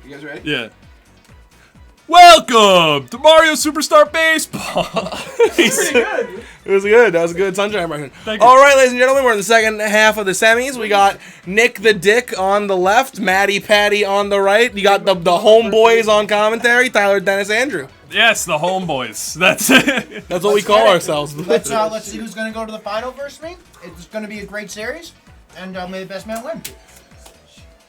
You guys ready? Yeah. Welcome to Mario Superstar Baseball. Pretty good. It was good. That was a good sunshine impression. Thank you. All right, ladies and gentlemen, we're in the second half of the semis. We got Nick the Dick on the left, Matty Patty on the right. You got the homeboys on commentary, Tyler, Dennis, Andrew. Yes, the homeboys. That's it. That's what we call ourselves. Let's see who's going to go to the final versus me. It's going to be a great series, and may the best man win.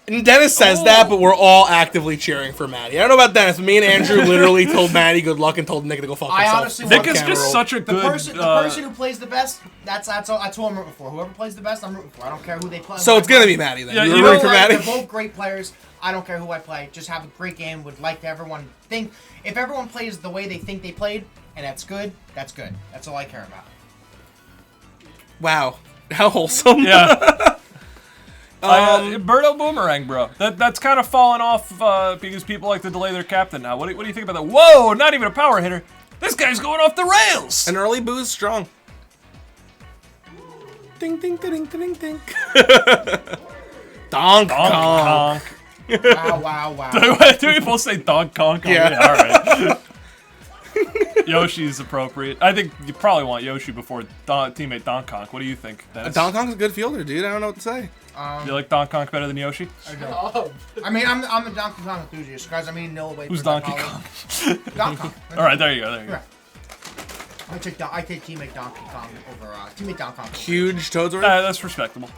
And Dennis says that, but we're all actively cheering for Matty. I don't know about Dennis, but me and Andrew literally told Matty good luck and told Nick to go fuck himself. I honestly Nick is just such a The good. person who plays the best, that's who I'm rooting for. Whoever plays the best, I'm rooting for. I don't care who they play. So it's gonna be Matty then. Yeah, You're you rooting know for what? Matty. They're both great players. I don't care who I play. Just have a great game. Would like to everyone think. If everyone plays the way they think they played, and that's good, that's good. That's all I care about. Wow, how wholesome. Yeah. Birdo Boomerang, bro. That's kind of fallen off because people like to delay their captain now. What do you think about that? Whoa, not even a power hitter. This guy's going off the rails. An early boost, strong. Ding, ding, ding, ding, ding. Donk, Donk, donk. Wow. Do we both say donk conk? Yeah. All right. Yoshi's appropriate. I think you probably want Yoshi before teammate Donk Conk. What do you think, Dennis? Donk Konk's a good fielder, dude. I don't know what to say. You like Donk Conk better than Yoshi? I mean, I'm a Donkey Kong enthusiast, guys. I mean, no way. Who's Donkey Kong? Donkey Kong. All right, there you go. Yeah. I take teammate Donkey Kong over teammate Donkey Kong. Huge Toadsworth. That's respectable.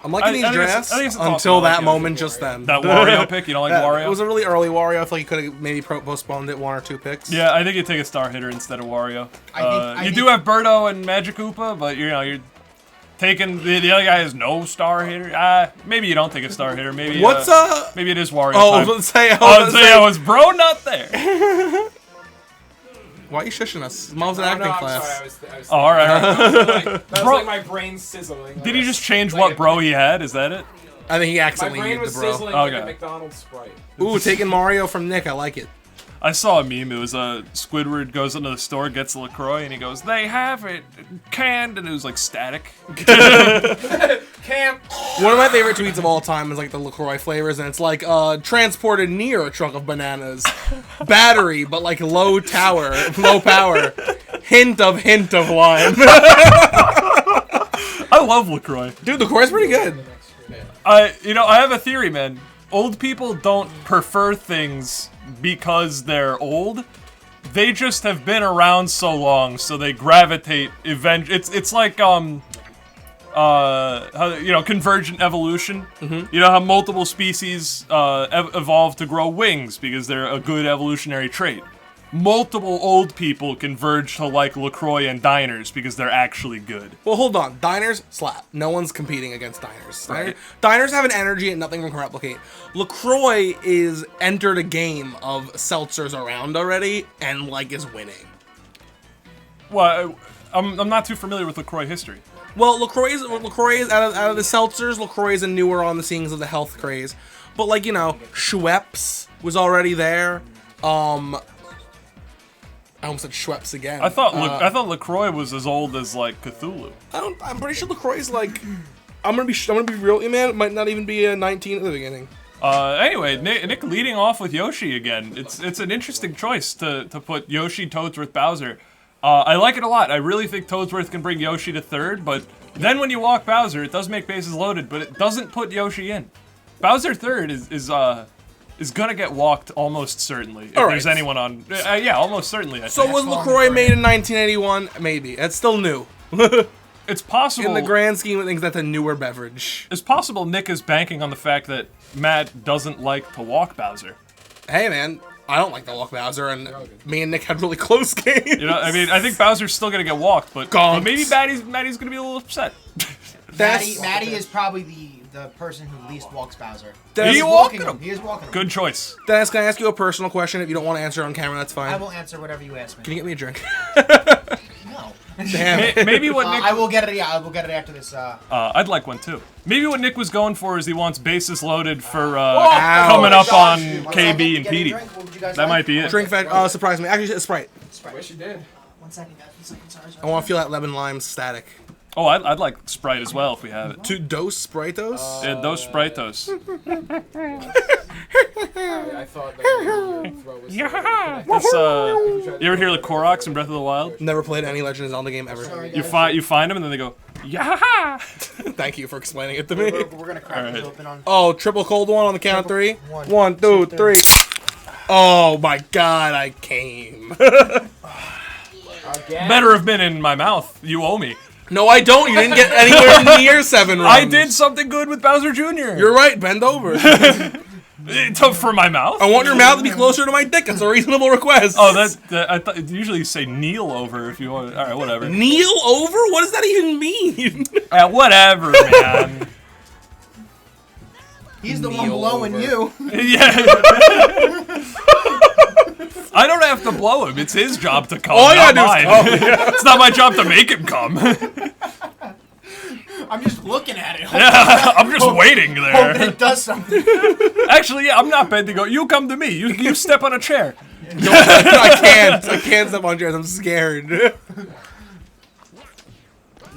I'm liking these drafts until that moment just then. That Wario pick? You don't like Wario? It was a really early Wario. I feel like you could have maybe postponed it 1 or 2 picks. Yeah, I think you take a star hitter instead of Wario. I you think do have Birdo and Magic Koopa, but you're taking the other guy has no star hitter. Maybe you don't take a star hitter. Maybe maybe it is Wario. Oh, I time. was gonna say, was bro not there? Why are you shushing us? Mom's an acting class. I'm sorry. I was All right. that was Bro- like my brain sizzling. Did he just change what bro he had? Is that it? I think he My accidentally brain used was the bro. sizzling like Okay. a McDonald's Sprite. Ooh, taking Mario from Nick. I like it. I saw a meme. It was Squidward goes into the store, gets a LaCroix, and he goes, "They have it canned," and it was like static. Camp. One of my favorite tweets of all time is like the LaCroix flavors, and it's like transported near a truck of bananas, battery, but like low power, hint of lime. I love LaCroix. Dude, LaCroix's pretty good. I have a theory, man. Old people don't prefer things because they're old. They just have been around so long, so they gravitate. It's like convergent evolution. You know how multiple species evolve to grow wings because they're a good evolutionary trait. Multiple old people converge to like LaCroix and diners because they're actually good. Well, hold on. Diners slap. No one's competing against diners. Right. Diners have an energy and nothing can replicate. LaCroix is entered a game of seltzers around already and like is winning. Well, I'm not too familiar with LaCroix history. Well, LaCroix is out of the seltzers. LaCroix is a newer on the scenes of the health craze, but like Schweppes was already there. I almost said Schweppes again. I thought LaCroix was as old as like Cthulhu. I'm pretty sure LaCroix is like. I'm gonna be real, man. It might not even be a 19 at the beginning. Anyway, Nick leading off with Yoshi again. It's an interesting choice to put Yoshi, Toadsworth, Bowser. I like it a lot. I really think Toadsworth can bring Yoshi to third, but then when you walk Bowser, it does make bases loaded, but it doesn't put Yoshi in. Bowser third is gonna get walked almost certainly if there's anyone on. Yeah, almost certainly. I So think. was LaCroix made in 1981? Maybe. That's still new. It's possible. In the grand scheme of things, that's a newer beverage. It's possible Nick is banking on the fact that Matt doesn't like to walk Bowser. Hey, man. I don't like the walk Bowser, and me and Nick had really close games. I mean, I think Bowser's still gonna get walked, but maybe Matty's gonna be a little upset. Matty is probably the person who least walks Bowser. He is walking him. He is walking him. Good choice. Dennis, can I ask you a personal question? If you don't want to answer it on camera, that's fine. I will answer whatever you ask me. Can you get me a drink? No. Damn. Maybe what Nick. I will get it. Yeah, I will get it after this. I'd like one too. Maybe what Nick was going for is he wants bases loaded for Ow. coming up on One KB second, and get a Petey. drink. What would you guys That like? might be it. Drink surprise me. Actually, it's Sprite. I wish you did. 1 second, guys. 1 second. Sorry. I want to feel that lemon lime static. Oh, I'd like Sprite as well if we have it. To dos Spritos? Yeah, those Spritos. I thought that your throat was Yeah. so That's you ever hear the Koroks in Breath of the Wild? Never played any Legend of Zelda game ever. Sorry, You guys. find them and then they go, yeah. Thank you for explaining it to We're, me. we're gonna crack this Alright. open on. Oh, triple cold one on the count of three. One, 1, 2, two, 3. Oh my god, I came. Again? Better have been in my mouth. You owe me. No, I don't. You didn't get anywhere near 7 runs. I did something good with Bowser Jr. You're right. Bend over. For my mouth. I want your mouth to be closer to my dick. It's a reasonable request. Oh, that I thought usually you say kneel over if you want. All right, whatever. Kneel over? What does that even mean? Whatever, man. He's the one Kneel blowing over. you. Yeah. I don't have to blow him. It's his job to come. All I not gotta do mine. is come. It's not my job to make him come. I'm just looking at it. I'm just waiting Hoping there. it does something. Actually, yeah, I'm not bending. You come to me. You step on a chair. No, I can't. I can't step on chairs. I'm scared.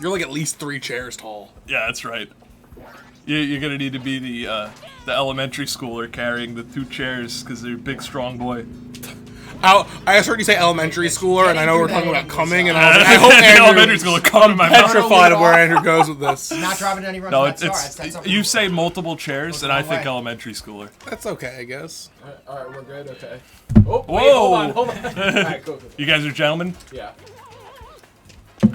You're like at least 3 chairs tall. Yeah, that's right. You're gonna need to be the elementary schooler carrying the 2 chairs because they're a big, strong boy. I just heard you say elementary schooler, and I know we're talking about coming, and I was like, I I hope the Andrew elementary schooler come in my mouth. petrified of where Andrew goes with this. Not dropping any runs. No, on that star. That's it's something- you say multiple chairs, and I think way. elementary schooler. That's okay, I guess. Alright, we're good, okay. Oh, wait, Whoa. hold on. Alright, go. You guys are gentlemen. Yeah.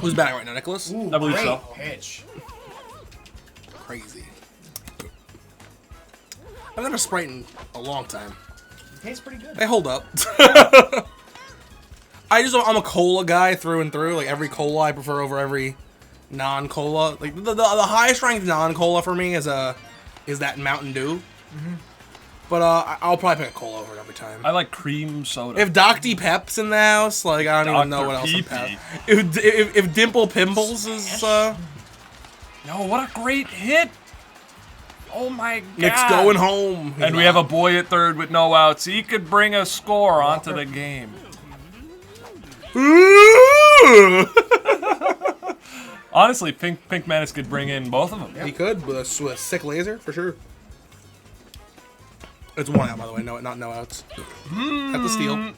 Who's batting right now, Nicholas? Ooh, I believe great so. pitch. Crazy. I've had a Sprite in a long time. Tastes pretty good. They hold up. I'm a cola guy through and through. Like every cola I prefer over every non-cola. Like the highest ranked non-cola for me is that Mountain Dew. But I'll probably pick a cola over it every time. I like cream soda. If Doc D Pep's in the house, like I don't even know Dr. what else. Pee I'm pep. Pee. If Dimple Pimples is No, what a great hit! Oh my god! Nick's going home. And we have a boy at third with no outs. He could bring a score onto the game. Honestly, Pink Menace could bring in both of them. He could with a sick laser for sure. It's 1 out, by the way. No, not no outs. At the steal.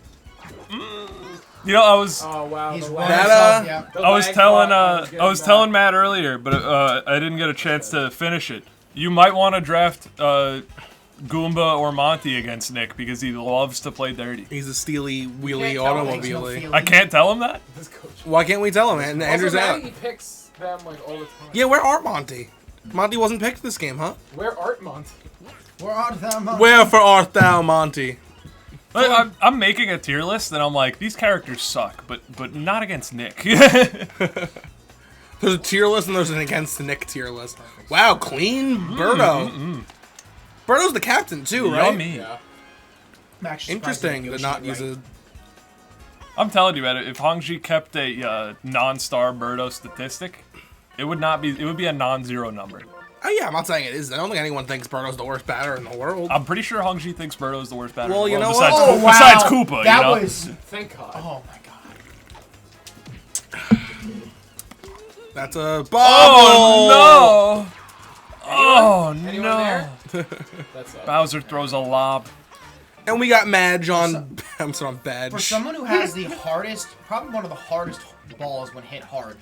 You know, I was Oh, wow. He's the well. lag- That, the I was lag telling part I was telling Matt earlier, but I didn't get a chance to finish it. You might want to draft Goomba or Monty against Nick because he loves to play dirty. he's a steely, wheelie Can't tell it makes no automobile. feeling. I can't tell him that. This coach. Why can't we tell him, man? Andrew's Also, out. Matty picks them like all the time. Yeah, where are Monty? Monty wasn't picked this game, huh? Where art Monty? We're on them. Where for art thou, Monty? I'm making a tier list, and I'm like, these characters suck, but not against Nick. There's a tier list and there's an against the Nick tier list. Wow, clean Birdo. Birdo's the captain too, right? Yummy. Yeah. I'm actually Interesting surprised to they not use negotiate a. I'm telling you, man, if Hongji kept a non-star Birdo statistic, it would be a non-zero number. Oh yeah, I'm not saying it is. I don't think anyone thinks Birdo's the worst batter in the world. I'm pretty sure Hongji thinks Birdo is the worst batter. Well, in the you know world, what? besides, Oh, wow. besides Koopa, That you know? was. Thank God. Oh my god. That's a bubble. Oh no! Oh Anyone no! there? That's Bowser throws a lob. And we got Madge on. I'm sorry, on Badge. For someone who has the hardest, probably one of the hardest balls when hit hard,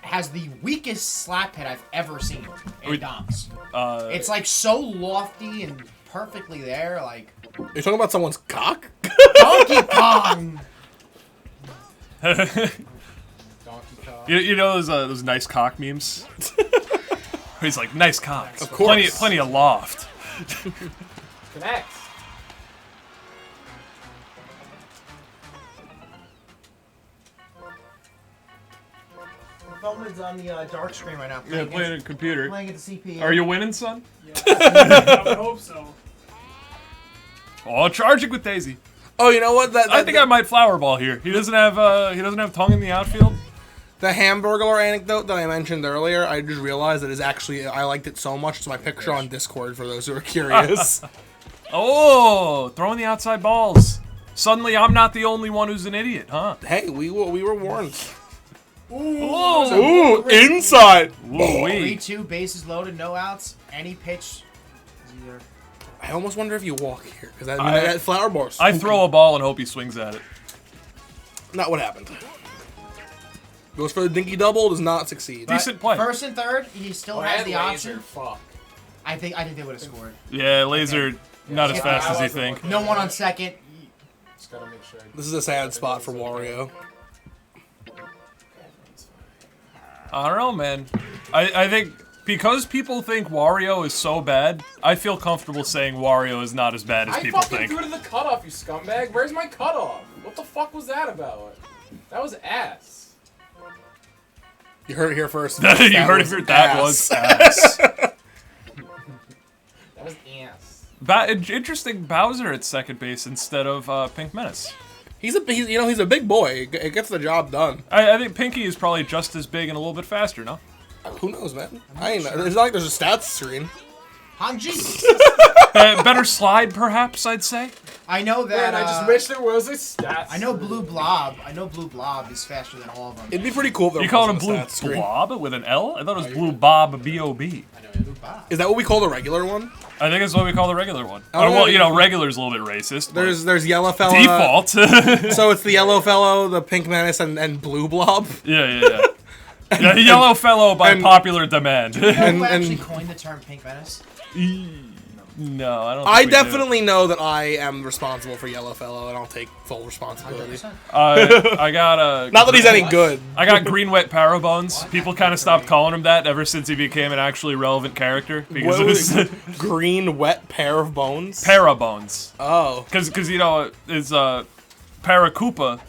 has the weakest slap hit I've ever seen in Doms. It's like so lofty and perfectly there, like You're talking about someone's cock? Donkey Kong. Donkey Kong. You know those nice cock memes? He's like, nice cock. Of course. Plenty of loft. Connect. Feldman's on the dark screen right now. Yeah, playing a computer. Playing at the CPU. Are you winning, son? I would hope so. Oh, charging with Daisy. Oh, you know what? I think I might flower ball here. He doesn't have tongue in the outfield. The Hamburglar anecdote that I mentioned earlier, I just realized that is actually, I liked it so much. It's my picture on Discord for those who are curious. Oh, throwing the outside balls. Suddenly, I'm not the only one who's an idiot, huh? Hey, we were warned. Ooh, Ooh, inside. Woo-wee. 3-2, bases loaded, no outs. Any pitch. I almost wonder if you walk here because that flower bar. I throw a ball and hope he swings at it. Not what happened. Goes for the dinky double, does not succeed. Decent play. First and third, he still has the option. Fuck. I think they would have scored. Yeah, laser not as Yeah, fast I as you wasn't think. looking. No one on second. Just gotta make sure. This is a sad spot for Wario. I don't know, man. I think because people think Wario is so bad, I feel comfortable saying Wario is not as bad as I people fucking think. threw it in the cutoff, you scumbag. Where's my cutoff? What the fuck was that about? That was ass. You heard it here first. You heard it here. That was ass. That was ass. Interesting Bowser at second base instead of Pink Menace. He's a big boy. It gets the job done. I think Pinky is probably just as big and a little bit faster, no? Who knows, man? It's not like there's a stats screen. Hangji. Better slide, perhaps, I'd say. I know that. Man, I just wish there was a stat. I know Blue Blob. I know Blue Blob is faster than all of them. It'd be pretty cool if there You call him wasn't a Blue stats screen. Blob with an L? I thought it was Blue Bob, B-O-B. Blue Blob. Is that what we call the regular one? I think that's what we call the regular one. Oh, Well, yeah. regular's a little bit racist. but There's yellow fella. default. So it's the yellow fellow, the pink menace, and blue blob. Yeah. Yeah, yellow fellow by and- popular demand. Who And- actually coined the term Pink Menace? No, I don't. I think we do. definitely know that I am responsible for yellow fellow, and I'll take full responsibility. 100%. I got a. Not that he's any good. I got Green Wet Parabones. People kind of stopped calling him that ever since he became an actually relevant character because What it was was green wet pair of bones? Parabones. Oh. Because it's Paracoopa.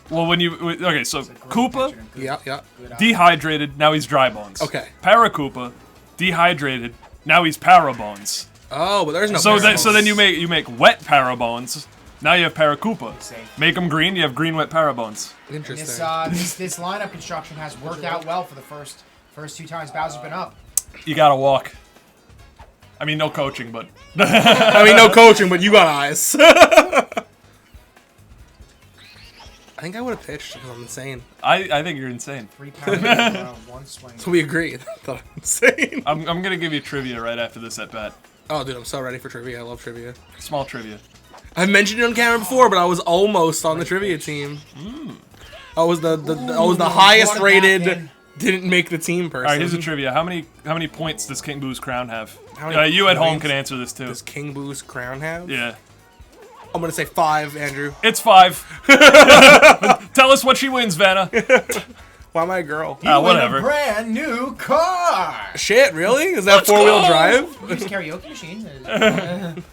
Well, when you okay, so Koopa Yeah. dehydrated, now he's dry bones. Okay. Paracoopa dehydrated, now he's Parabones. Oh, but there's no. So pair of then bones. you make wet Parabones. Now you have Paracoopa. Safe. Make them green, you have green wet Parabones. Interesting. This lineup construction has worked out well for the first two times Bowser's been up. You gotta walk. I mean, no coaching, but I mean, no coaching, but you got eyes. I think I would have pitched because I'm insane. I think you're insane. 3 pounds, one swing. So we agreed that I'm insane. I'm gonna give you trivia right after this at bat. Oh, dude, I'm so ready for trivia. I love trivia. Small trivia. I've mentioned it on camera before, but I was almost on the trivia team. I was the highest Water rated, napkin. didn't make the team person. All right, here's a trivia. How many points does King Boo's crown have? How many You at home points can answer this too. Does King Boo's crown have? Yeah, I'm gonna say 5, Andrew. it's 5. Tell us what she wins, Vanna. Why am I a girl? Whatever. A brand new car. Shit, really? Is that 4-wheel drive? Use karaoke machine.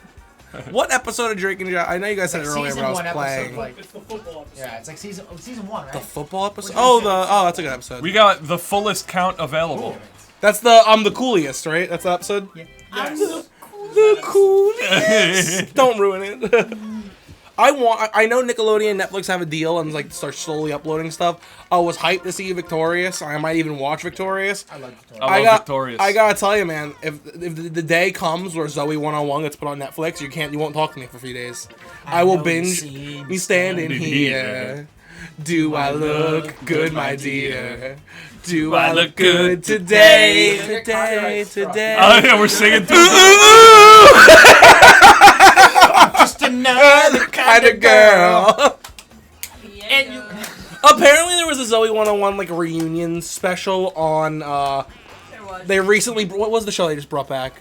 What episode of Drake and Josh? I know you guys said it earlier, Season but I was 1 episode, playing. like It's the football episode. yeah, it's like season 1, The right? football episode? What did you Oh, that's a good episode. We got the fullest count available. That's the I'm the coolest, right? That's the episode. Yeah. Yes. The coolest. Don't ruin it. I know Nickelodeon and Netflix have a deal and like start slowly uploading stuff. I was hyped to see Victorious. I might even watch Victorious. I like the I love Victorious. I gotta tell you, man, if the day comes where Zoe 101 gets put on Netflix, you won't talk to me for a few days. I will know you binge. see Me standing standing here. here. Do I look good, my dear? Do I I look look good today? Today. Oh yeah, we're singing too. just another Kind of girl. And you, Apparently, there was a Zoe 101 like reunion special on. There was. They recently. What was the show they just brought back?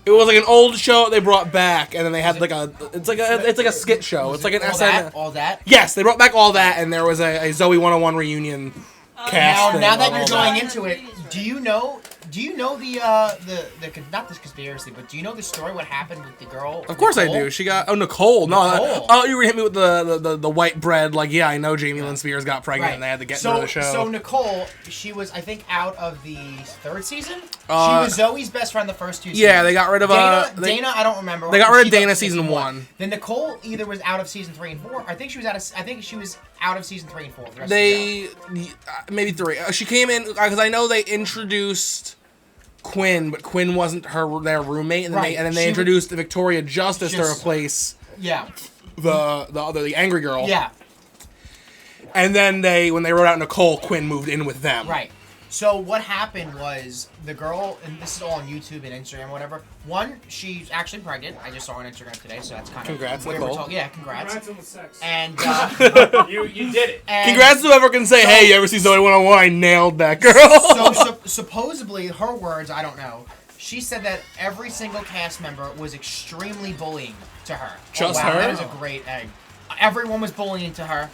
It was like an old show they brought back, and then they had like a. It's like a skit show. It's like an SN. all that. Yes, they brought back all that, and there was a Zoe 101 reunion cast. thing Now that on you're all going into it, do you know the not this conspiracy, but do you know the story? What happened with the girl? Of course I Nicole? do. She got Nicole. No, Nicole. oh, you were hit me with the white bread. Like, yeah, I know Jamie Lynn Spears got pregnant, and they had to get her to the show. So Nicole, she was I think out of the 3rd season. She Uh, was Zoe's best friend the first 2 seasons. Yeah, they got rid of Dana. I don't remember. they got rid of She Dana left season 1. Then Nicole either was out of season 3 and 4. I think she was out of season 3 and 4. The rest of the They maybe 3. She came in because I know they introduced Quinn, but Quinn wasn't their roommate, and then Right. they She introduced Victoria Justice to Just- replace show. Yeah. the angry girl. Yeah. And then when they wrote out Nicole, Quinn moved in with them. Right. So what happened was the girl, and this is all on YouTube and Instagram, whatever. One, she's actually pregnant. I just saw her on Instagram today, so that's kind of Congrats, weird. Nicole. Yeah, congrats. Congrats on the sex. And You did it. and Congrats to whoever can say, hey, you ever see Zoe 101? I nailed that girl. So supposedly, her words, I don't know. She said that every single cast member was extremely bullying to her. Just wow, her? That is a great egg. Everyone was bullying to her.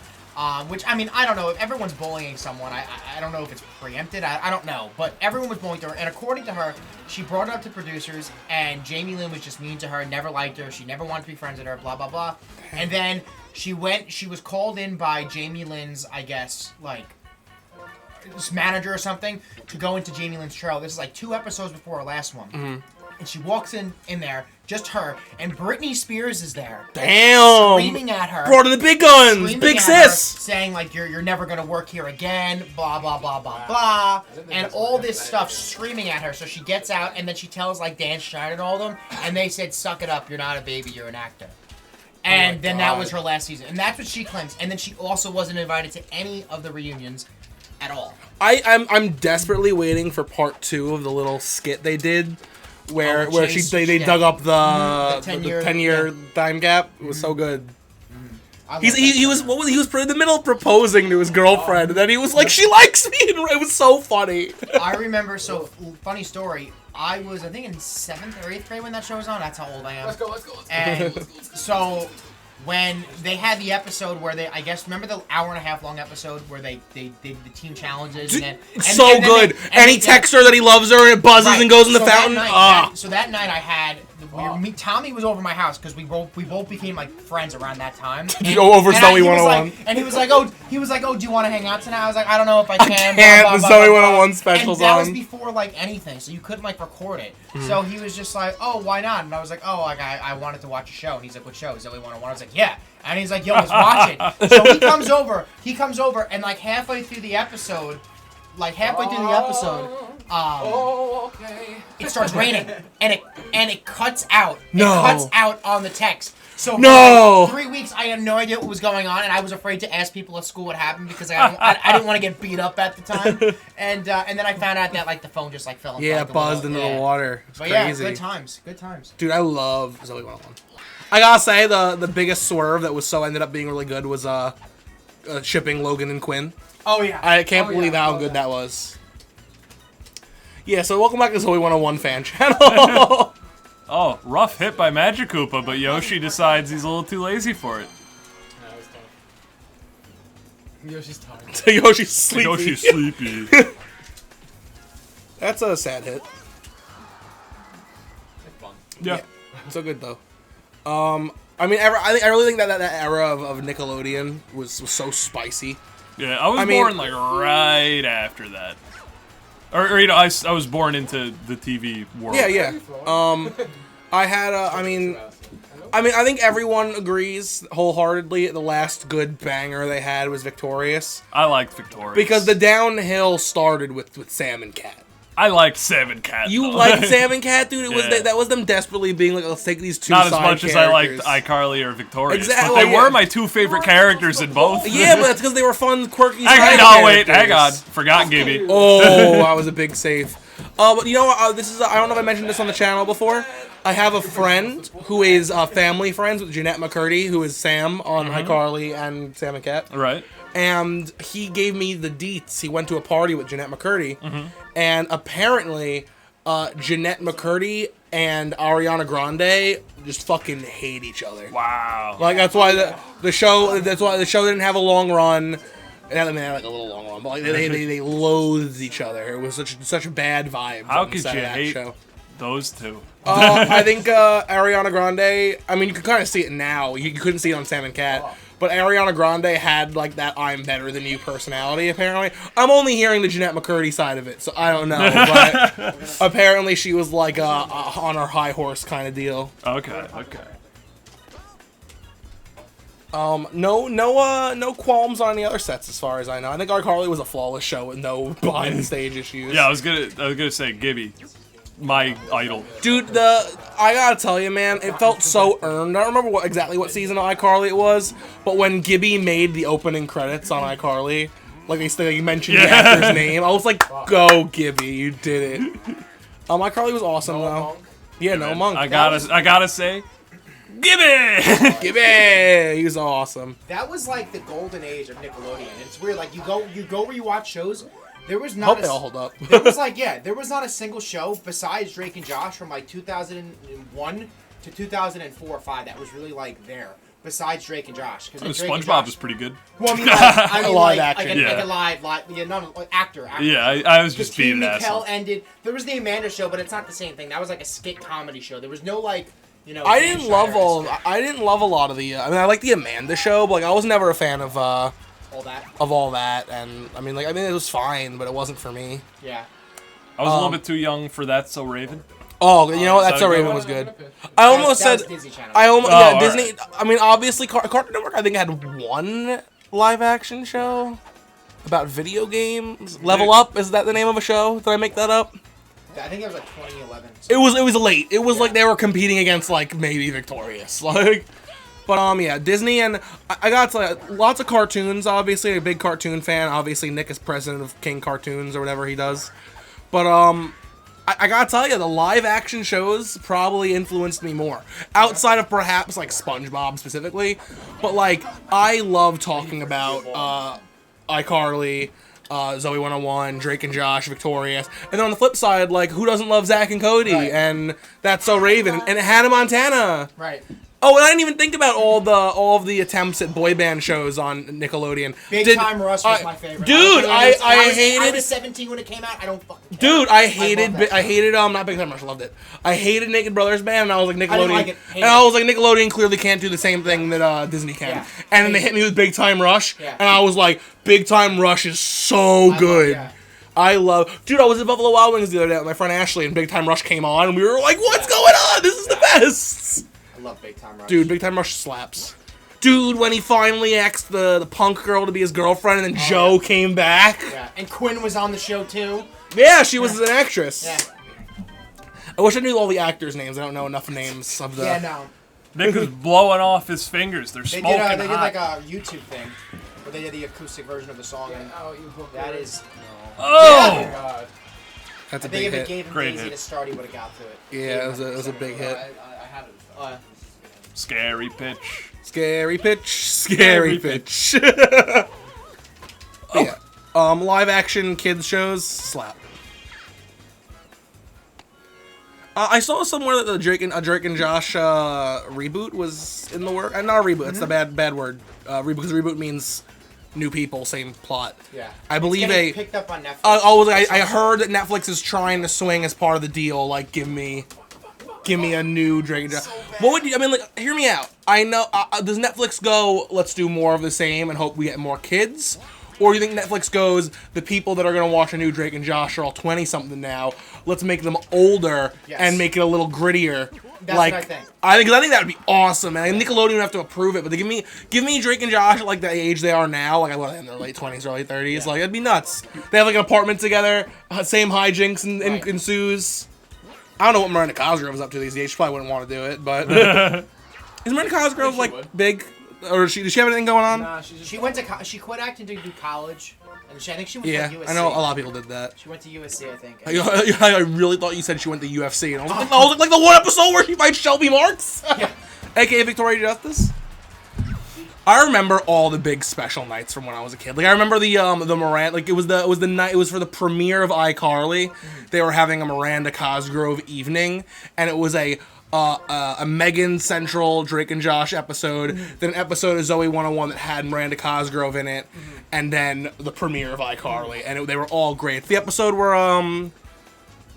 Which, I mean, I don't know. If everyone's bullying someone, I don't know if it's preempted. I don't know. But everyone was bullying to her. And according to her, she brought it up to producers, and Jamie Lynn was just mean to her, never liked her. She never wanted to be friends with her, blah, blah, blah. And then she was called in by Jamie Lynn's, I guess, like, manager or something, to go into Jamie Lynn's show. This is like 2 episodes before her last one. Mm-hmm. And she walks in there, just her, and Britney Spears is there. Damn. Screaming at her. Brought in the big guns. Screaming Big at her, sis. saying like you're never gonna work here again, blah blah blah blah blah, and all this stuff screaming at her. So she gets out and then she tells like Dan Schneider and all of them, and they said, "Suck it up, you're not a baby, you're an actor." And then that was her last season, and that's what she claims. And then she also wasn't invited to any of the reunions at all. I'm desperately waiting for part 2 of the little skit they did. Where they dug up the 10-year time gap. It was so good. He was put in the middle proposing to his girlfriend, and then he was like, "She likes me," and it was so funny. I remember. So funny story. I think in 7th or 8th grade when that show was on. That's how old I am. Let's go. And so when they had the episode where I guess, remember the hour and a half long episode where they did the team challenges? And Good. And he texts her that he loves her, and it buzzes and goes in the fountain. So that night I had, Tommy was over my house because we both became like friends around that time. Over Zoe 101. And he was like, oh, do you want to hang out tonight? I was like, I don't know if I can. The Zoe 101 specials and that was on. before like anything, so you couldn't like record it. So he was just like, oh, why not? And I was like, oh, like I wanted to watch a show. And he's like, what show? Zoe 101. I was like, yeah. And he's like, yo, let's watch it. So he comes over, and like halfway through the episode, Okay. it starts raining, and it cuts out. No. It cuts out on the text. So No. for 3 weeks, I had no idea what was going on, and I was afraid to ask people at school what happened because I didn't want to get beat up at the time. And then I found out that like the phone just like fell. Yeah, it buzzed into the water. It's crazy. Yeah, good times. Good times. Dude, I love Zoe 101. I gotta say, the biggest swerve that ended up being really good was shipping Logan and Quinn. Oh yeah. I can't believe how good that was. Yeah, so welcome back to Zoe 101 fan channel. Oh, rough hit by Magikoopa, but Yoshi decides he's a little too lazy for it. Yoshi's tired. So Yoshi's sleepy. Yoshi's sleepy. That's a sad hit. Fun. Yeah. So good though. I mean, I really think that era of Nickelodeon was so spicy. Yeah, I was born like right after that. Or you know, I was born into the TV world. Yeah. I had I think everyone agrees wholeheartedly the last good banger they had was Victorious. I liked Victorious. Because the downhill started with Sam and Cat. I liked Sam and Cat. You though. liked Sam and Cat, dude? It was Yeah. that was them desperately being like, let's take these two Not as side much as I characters. liked iCarly or Victorious. Exactly, But they yeah. were my 2 favorite characters in both. Yeah, but that's because they were fun, quirky side Hang characters. on. Forgot Gibby. Oh, I was a big safe. But you know what? I don't know if I mentioned this on the channel before. I have a friend who is family friends with Jeanette McCurdy, who is Sam on iCarly and Sam and Cat. Right. And he gave me the deets. He went to a party with Jeanette McCurdy, and apparently Jeanette McCurdy and Ariana Grande just fucking hate each other. Wow. Like that's why the show didn't have a long run. I mean, like a little long run, but like they loathed each other. It was such bad vibes. How on the could set you of that hate show. those two? I think Ariana Grande. I mean, you can kind of see it now. You couldn't see it on Sam and Cat, but Ariana Grande had like that "I'm better than you" personality. Apparently, I'm only hearing the Jeanette McCurdy side of it, so I don't know. But apparently, she was like on her high horse kind of deal. Okay. No qualms on any other sets as far as I know. I think iCarly was a flawless show with no behind the stage issues. Yeah, I was gonna say Gibby, my idol. Dude, I gotta tell you, man, it felt so earned. I don't remember exactly what season of iCarly it was, but when Gibby made the opening credits on iCarly, Like they mentioned the actor's name. I was like, go Gibby, you did it. iCarly was awesome Noah though. Monk. Yeah, no monk. I gotta say, Gibby! Gibby, he was awesome. That was like the golden age of Nickelodeon. It's weird. Like you go where you watch shows. There was Hope not they all hold up. there was there was not a single show besides Drake and Josh from like 2001 to 2004 or 5 that was really like there. Besides Drake and Josh, because SpongeBob was pretty good. Well, I mean, Live like, action. like a live, yeah, not like actor. Yeah, I was just Team being an asshole. Mikkel ended. There was the Amanda Show, but it's not the same thing. That was like a skit comedy show. There was no like, I didn't love I didn't love a lot of the. I mean, I like the Amanda Show, but like I was never a fan of all that. And I mean, it was fine, but it wasn't for me. Yeah. I was a little bit too young for That's So Raven. Oh, you know what? That's so So Raven good. was good. I almost that was said. Disney Channel. I almost Oh, Disney. right. I mean, obviously, Cartoon Network. I think had one live action show about video games. Level Up, is that the name of a show? Did I make that up? I think it was like 2011. It was late. It was like they were competing against like maybe Victorious. Like, but yeah, Disney, and I got lots of cartoons. Obviously, a big cartoon fan. Obviously, Nick is president of King Cartoons or whatever he does. But I gotta tell you, the live action shows probably influenced me more. Outside of perhaps like SpongeBob specifically, but like I love talking about iCarly, Zoe 101, Drake and Josh, Victorious, and then on the flip side, like who doesn't love Zach and Cody, Right. and That's So Raven, and Hannah Montana. Right. Oh, and I didn't even think about all of the attempts at boy band shows on Nickelodeon. Big Time Rush was my favorite. Dude, I hated. I was 17 when it came out. I don't fucking care. Dude, I hated love that not Big Time Rush, I loved it. I hated Naked Brothers Band, and I was like Nickelodeon, like it, hated and I was like Nickelodeon clearly can't do the same thing that Disney can. Yeah. And then they hit me with Big Time Rush, Yeah. and I was like, Big Time Rush is so good. yeah. I love, dude. I was at Buffalo Wild Wings the other day with my friend Ashley, and Big Time Rush came on, and we were like, "What's going on? This is the best." I love Big Time Rush. Dude, Big Time Rush slaps. Dude, when he finally asked the punk girl to be his girlfriend, and then Joe came back. Yeah, and Quinn was on the show too. Yeah, she was an actress. Yeah. I wish I knew all the actors' names. I don't know enough names of the. Yeah, no. Nick was blowing off his fingers. They're They smoking did. They did hot. like a YouTube thing where they did the acoustic version of the song, and Oh, you hooked that it. is. Oh! God. That's I a think big if it hit. gave him Great Daisy hit. to start, he would have got to it. Yeah, it was a big hit. I had it. Scary pitch. Scary pitch, scary pitch. Yeah. Live action kids shows slap. I saw somewhere that the Drake and Josh reboot was in the work. Not a reboot. It's the bad word. Reboot, because reboot means new people, same plot. Yeah. I believe It's getting picked up on Netflix. I heard that Netflix is trying to swing as part of the deal. Like, give me a new Drake and Josh. What would you? I mean, like, hear me out. I know. Does Netflix go? Let's do more of the same and hope we get more kids. Or do you think Netflix goes, the people that are going to watch a new Drake and Josh are all 20-something now, let's make them older and make it a little grittier. That's like, what I think. I think that would be awesome. And Nickelodeon would have to approve it, but they give me Drake and Josh at like the age they are now, like what, in their late 20s, early 30s. Like, it'd be nuts. They have like an apartment together, same hijinks ensues. I don't know what Miranda Cosgrove's up to these days. She probably wouldn't want to do it, but is Miranda Cosgrove like would. big? Or does she have anything going on? Nah, she's just She went to she quit acting to do college, and I think she went Yeah, to USC. I know a lot of people did that. She went to USC, I think. I really thought you said she went to UFC, and I was like the one episode where she fights Shelby Marks, Yeah. aka Victoria Justice. I remember all the big special nights from when I was a kid. Like I remember the Miranda, like it was the night, it was for the premiere of iCarly. They were having a Miranda Cosgrove evening, and it was a Megan Central Drake and Josh episode, then an episode of Zoe 101 that had Miranda Cosgrove in it, and then the premiere of iCarly, and they were all great. It's the episode where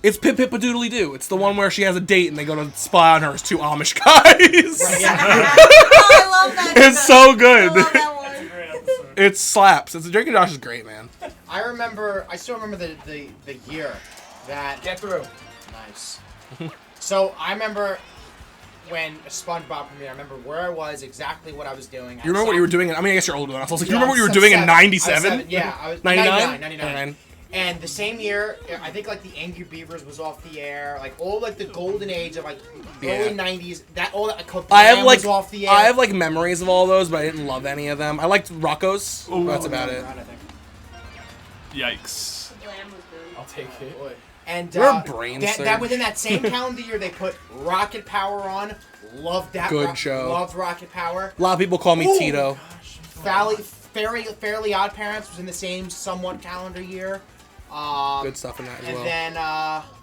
it's Pip Pip a Doodly Doo. It's the one where she has a date and they go to spy on her as two Amish guys. Oh, I love that. It's so good. I love that one. Great episode. It slaps. It's Drake and Josh is great, man. I still remember the year that. get through. Nice. So I remember when SpongeBob premiered. I remember where I was, exactly what I was doing. You remember what you were doing? I mean, I guess you're older than us. I was like, you Yeah, remember what you were I'm doing in seven. I was '97? seven. Yeah, I was 99? 99. And the same year, I think like the Angry Beavers was off the air, like all like the golden age of like early '90s. That all that was off the air. I have like memories of all those, but I didn't love any of them. I liked Rocco's. That's about it. I think. Yikes. Glam was good. I'll take it. And You're a brain that surge. within that same calendar year, they put Rocket Power on. Loved that. Good show. Loved Rocket Power. A lot of people call me Ooh. Tito. Fairly Odd Parents was in the same somewhat calendar year. Good stuff in that as well. And then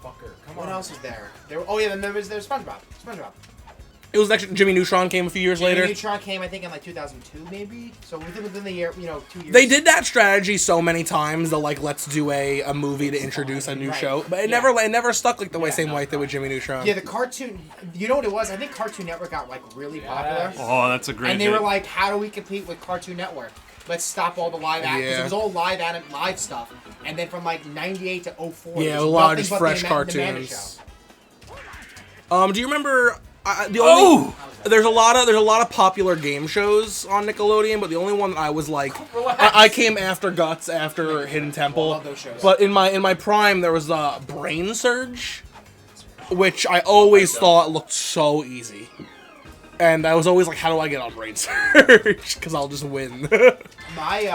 Fucker. Come what on. else was there? Then there was SpongeBob. It was actually Jimmy Neutron came a few years later. Neutron came, I think, in like 2002, maybe. So within the year, 2 years. They did that strategy so many times. They'll like, let's do a movie to introduce a new Right. show, but it Yeah. never stuck like the same way it did with Jimmy Neutron. Yeah, the cartoon. You know what it was? I think Cartoon Network got like really popular, Oh, that's a great and they were hit. like, "How do we compete with Cartoon Network? Let's stop all the live act." 'Cause Yeah. it was all live stuff, and then from like '98 to 04, Yeah, it a was lot of nothing just but fresh the Amanda cartoons. Show. Do you remember the only? There's a lot of popular game shows on Nickelodeon, but the only one that I was like, I came after Guts, after Hidden Temple. Love those shows. But in my prime, there was Brain Surge, which I always thought looked so easy, and I was always like, how do I get on Brain Surge? Because I'll just win. My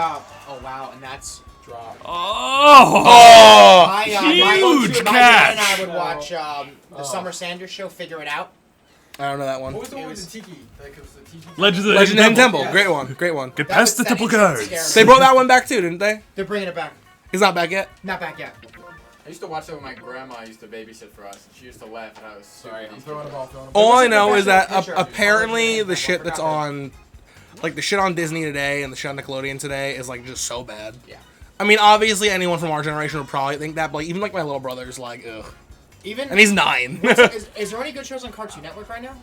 oh wow, and that's Drop. Oh! my Huge my dad and I catch. would watch the Summer Sanders show, Figure It Out. I don't know that one. What was the one with the tiki? Like, it was the tiki. Legend of the Legend of Hidden Temple, Yeah. great one, great one. Get That past was- the temple that guards. scared They me. brought that one back too, didn't they? They're bringing it back. He's not back yet. Not back yet. I used to watch that when my grandma used to babysit for us, and she used to laugh, and I was sorry. I'm throwing a ball. All I What's the know is that professional picture? apparently the I shit that's forgot on, like the shit on Disney today and the shit on Nickelodeon today is like just so bad. Yeah. I mean, obviously anyone from our generation would probably think that, but like, even like my little brother's like, ugh. Even And he's 9. is there any good shows on Cartoon Network right now?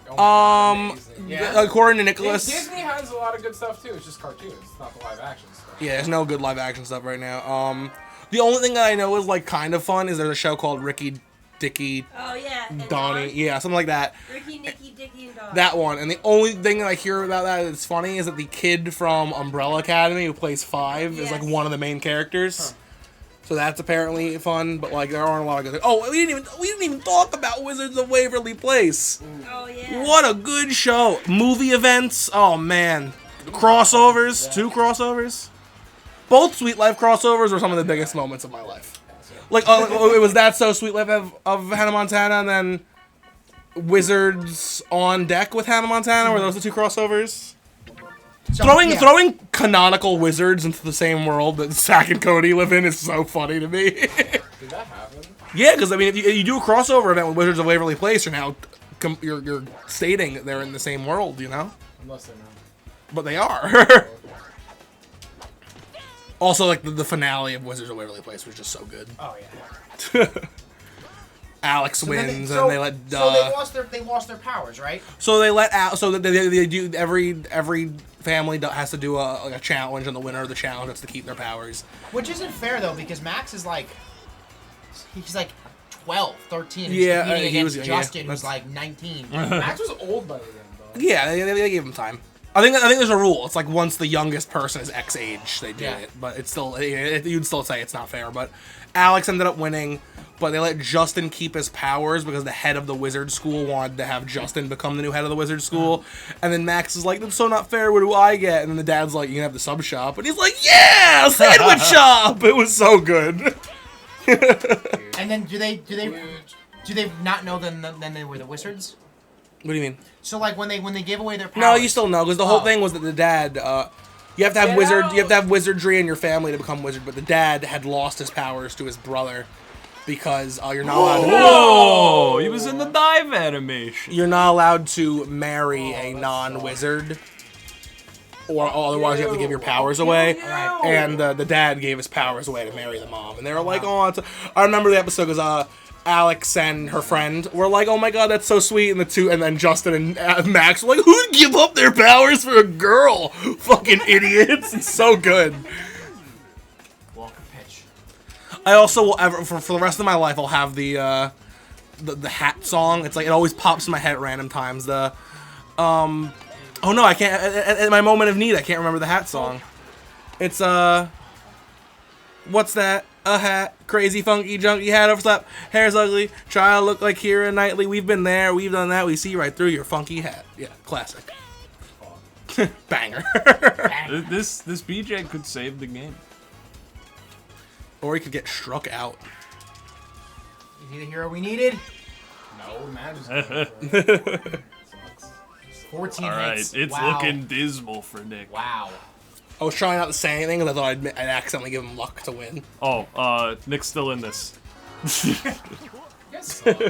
Yeah. According to Nicholas, Disney has a lot of good stuff too. It's just cartoons, it's not the live action stuff. yeah, there's no good live action stuff right now. The only thing that I know is like kind of fun is there's a show called Ricky, Dicky, Oh yeah. And Donnie, Dawn. yeah, something like that. Ricky, Nicky, Dicky, and Dawn. That one. And the only thing that I hear about that that's funny is that the kid from Umbrella Academy who plays 5 is like Yes. one of the main characters. So that's apparently fun, but like there aren't a lot of good. Oh, we didn't even talk about Wizards of Waverly Place. Oh yeah. What a good show! Movie events. Oh man, crossovers. 2 crossovers. Both Sweet Life crossovers were some of the biggest moments of my life. Like it was that so Sweet Life of Hannah Montana, and then Wizards on Deck with Hannah Montana. Were those the 2 crossovers? So, Throwing yeah. throwing canonical wizards into the same world that Zack and Cody live in is so funny to me. Did that happen? Yeah, because I mean, if you do a crossover event with Wizards of Waverly Place, you're now you're stating that they're in the same world, you know. Unless they're not. But they are. Also, like the finale of Wizards of Waverly Place was just so good. Oh yeah. Alex So then wins, so and they let. so they lost their powers, right? So they let out. So they do every family has to do a challenge, and the winner of the challenge has to keep their powers. Which isn't fair though, because Max is like, he's like 12, 13. And Yeah, he's competing he was against young, yeah. Justin, who's That's- like 19. Max was old by then, though. Yeah, they gave him time. I think there's a rule. It's like once the youngest person is X age, they do Yeah. it. But it's still you'd still say it's not fair. But Alex ended up winning. But they let Justin keep his powers because the head of the wizard school wanted to have Justin become the new head of the wizard school. And then Max is like, "That's so not fair. What do I get?" And then the dad's like, "You can have the sub shop." And he's like, "Yeah, sandwich shop." It was so good. And then do they not know then they were the wizards? What do you mean? So like when they gave away their powers. No, you still know because the whole Oh. thing was that the dad. You have to have You have to have wizardry in your family to become wizard. But the dad had lost his powers to his brother because you're not allowed. To, Whoa! He was in the dive animation. you're not allowed to marry a non-wizard, or otherwise you have to give your powers away. And the dad gave his powers away to marry the mom, and they were like, "Oh!" I remember the episode because Alex and her friend were like, "Oh my god, that's so sweet," and then Justin and Max were like, "Who'd give up their powers for a girl? Fucking idiots!" It's so good. Walker pitch. I also will ever for the rest of my life I'll have the hat song. It's like it always pops in my head at random times. Oh no, I can't at my moment of need I can't remember the hat song. It's what's that? A hat, crazy funky junky hat overslap, hair's ugly, try to look like Keira Knightley. We've been there, we've done that, we see right through your funky hat. Yeah, classic. Banger. This BJ could save the game. Or he could get struck out. Is he the hero we needed? No, man. Just 14 All right, hits. it's Wow. looking dismal for Nick. Wow. I was trying not to say anything because I thought I'd accidentally give him luck to win. Oh, Nick's still in this. Yes. Not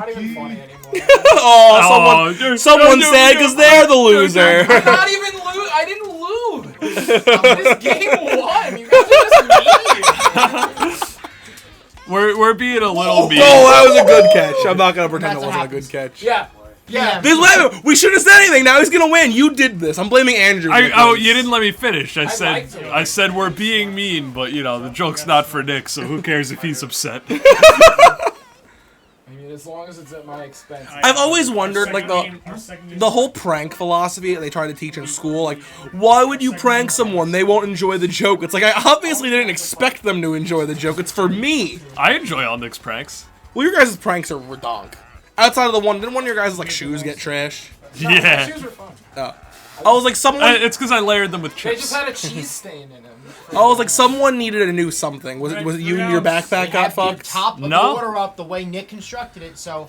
even funny anymore. Oh, someone said because they're the loser. I'm not even lose. I didn't lose. This game won. You guys are just mean. We're being a little mean. Oh, that was a good catch. I'm not gonna pretend That's it what wasn't a good happens. catch. Yeah. Yeah. We shouldn't have said anything. Now he's gonna win. You did this. I'm blaming Andrew. Oh, you didn't let me finish. like to. I said we're being mean, but you know the joke's not for Nick, so who cares if he's upset? I mean, as long as it's at my expense. I've always wondered, like the whole prank philosophy that they try to teach in school. Like, why would you prank someone? They won't enjoy the joke. It's like I obviously didn't expect them to enjoy the joke. It's for me. I enjoy all Nick's pranks. Well, your guys' pranks are redonk. Outside of didn't one of your guys' like shoes get trashed? No, Yeah. my shoes were fun. I was like someone. It's because I layered them with They chips. just had a cheese stain in them. I was like someone needed a new something. Was it you and your backpack We got have the fucked? top of No. the order up the way Nick constructed it, so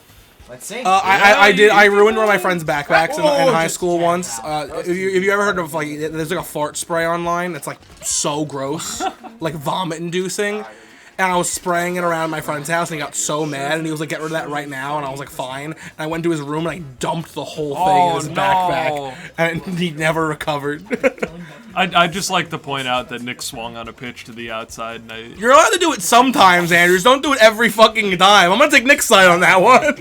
let's see. I did. I ruined one of my friend's backpacks in high just school check once. out. Have you ever heard of like there's like a fart spray online? It's like so gross, like vomit inducing. And I was spraying it around my friend's house, and he got so mad, and he was like, "Get rid of that right now!" And I was like, "Fine." And I went to his room and I dumped the whole thing in his backpack, and he never recovered. I'd just like to point out that Nick swung on a pitch to the outside, and You're allowed to do it sometimes, Andrews. Don't do it every fucking time. I'm gonna take Nick's side on that one.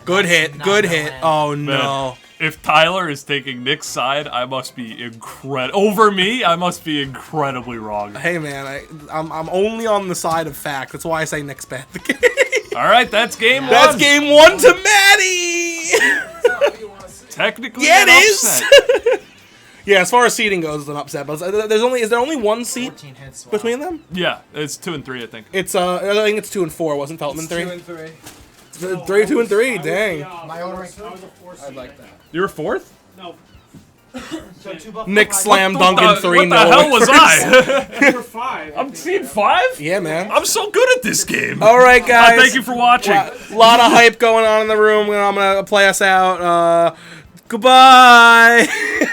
Good hit. Good hit. Oh no. if Tyler is taking Nick's side, I must be over me. I must be incredibly wrong. Hey man, I'm only on the side of fact. That's why I say Nick's bad. All right, that's game one. That's game one to Matty. Technically, Yeah, an it is. upset. Yeah, as far as seating goes, it's an upset. But is there only one seat 14 hits. Wow. between them? Yeah, it's 2 and 3, I think. It's I think it's 2 and 4. Wasn't Feltman 3? 2 and 3. 3, 2 and 3. Dang. My ordering. I'd like that. You were 4th? No. So 2 buff. Nick slam dunking What 3. the no hell was I? You were 5. I'm seeing 5? Yeah, man. I'm so good at this game. All right, guys. Thank you for watching. Lot of hype going on in the room. I'm gonna play us out. Goodbye.